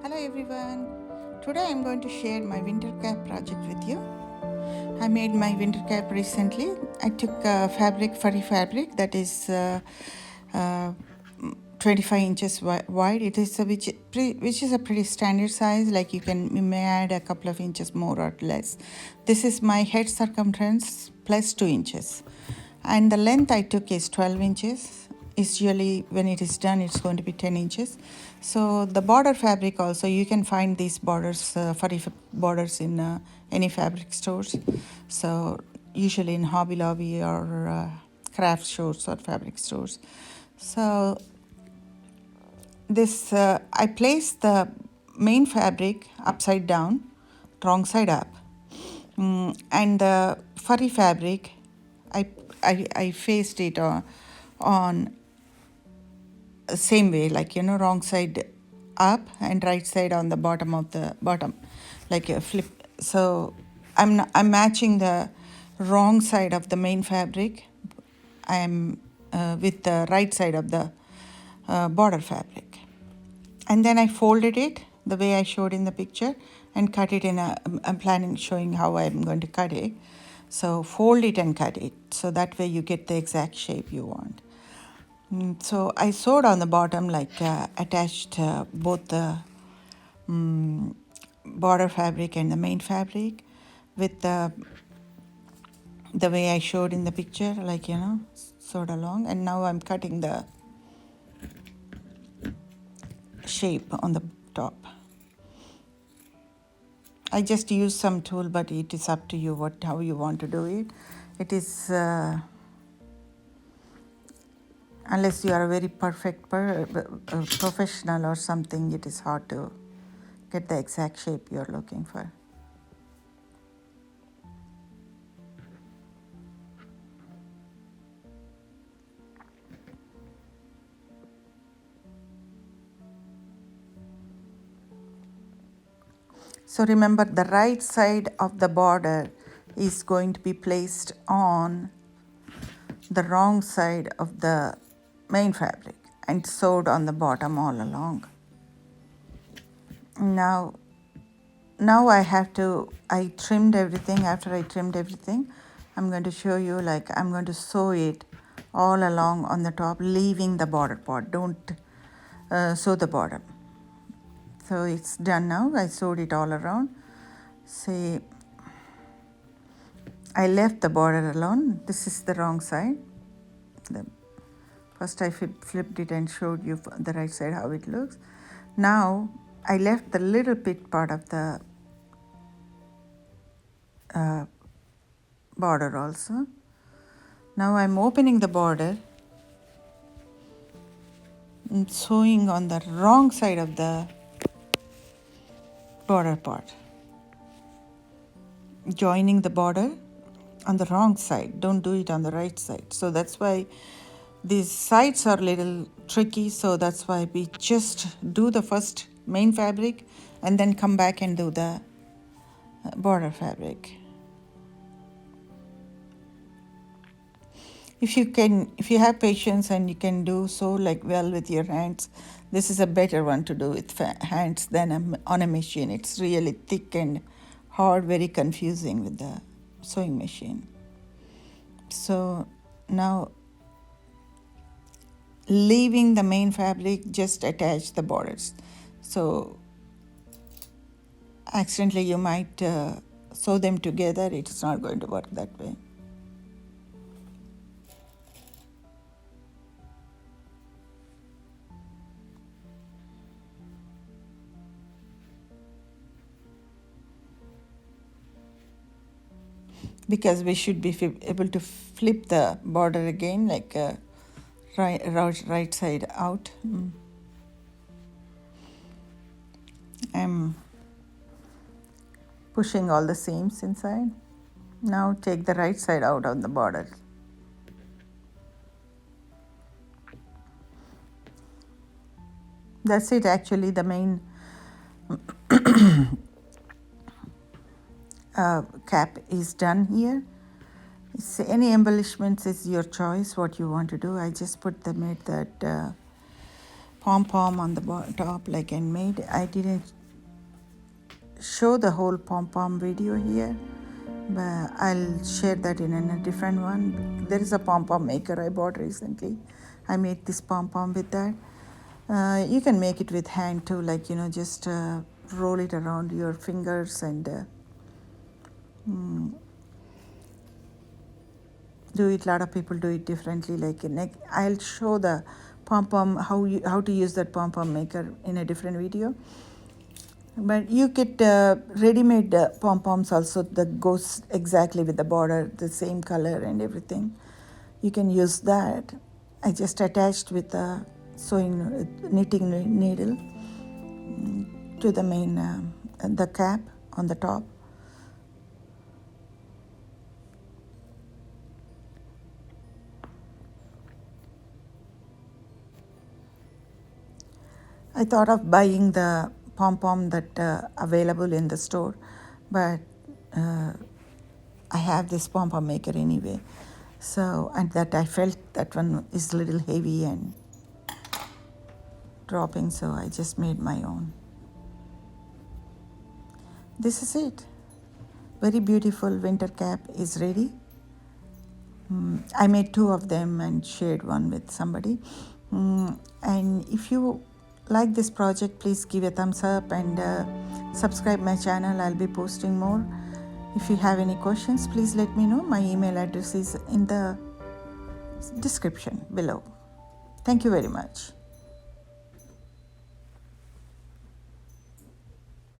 Hello everyone. Today I'm going to share my winter cap project with you. I made my winter cap recently. I took furry fabric that is uh, 25 inches wide. It is which is a pretty standard size. Like you may add a couple of inches more or less. This is my head circumference plus 2 inches, and the length I took is 12 inches. Usually when it is done it's going to be 10 inches. So the border fabric also, you can find these borders, furry borders in any fabric stores. So usually in Hobby Lobby or craft stores or fabric stores. So this I placed the main fabric upside down, wrong side up, and the furry fabric I faced it on same way, like wrong side up and right side on the bottom of the bottom, like a flip. So I'm matching the wrong side of the main fabric. I'm with the right side of the border fabric, and then I folded it the way I showed in the picture and cut it in a. I'm planning showing how I'm going to cut it. So fold it and cut it, so that way you get the exact shape you want. So I sewed on the bottom, like attached both the border fabric and the main fabric with the way I showed in the picture, like sewed along. And now I'm cutting the shape on the top. I just use some tool, but it is up to you how you want to do it. It is unless you are a very perfect professional or something, it is hard to get the exact shape you're looking for. So remember, the right side of the border is going to be placed on the wrong side of the main fabric and sewed on the bottom all along. Now I trimmed everything. After I trimmed everything, I'm going to show you, like I'm going to sew it all along on the top, leaving the border part. Don't sew the bottom. So it's done now. I sewed it all around. See, I left the border alone. This is the wrong side. First I flipped it and showed you the right side how it looks. Now I left the little bit part of the border also. Now I'm opening the border and sewing on the wrong side of the border part. Joining the border on the wrong side. Don't do it on the right side. So that's why these sides are a little tricky. So that's why we just do the first main fabric and then come back and do the border fabric. If you have patience and you can do so like well with your hands, this is a better one to do with hands than on a machine. It's really thick and hard, very confusing with the sewing machine. So now, leaving the main fabric, just attach the borders. So accidentally you might sew them together. It's not going to work that way. Because we should be able to flip the border again, like right side out. I'm pushing all the seams inside. Now take the right side out of the border. That's it. Actually, the main cap is done here. Any embellishments is your choice, what you want to do. I just made that pom-pom on the top, like, and made. I didn't show the whole pom-pom video here, but I'll share that in a different one. There is a pom-pom maker I bought recently. I made this pom-pom with that. You can make it with hand too, like, just roll it around your fingers and do it. A lot of people do it differently. I'll show the pom-pom, how to use that pom-pom maker in a different video. But you get ready-made pom-poms also that goes exactly with the border, the same color and everything. You can use that. I just attached with a knitting needle to the main, the cap on the top. I thought of buying the pom-pom that available in the store, but I have this pom-pom maker anyway. So, and that I felt that one is a little heavy and dropping, so I just made my own. This is it. Very beautiful winter cap is ready. I made 2 of them and shared one with somebody. And if you like this project, please give a thumbs up and subscribe my channel. I'll be posting more. If you have any questions, please let me know. My email address is in the description below. Thank you very much.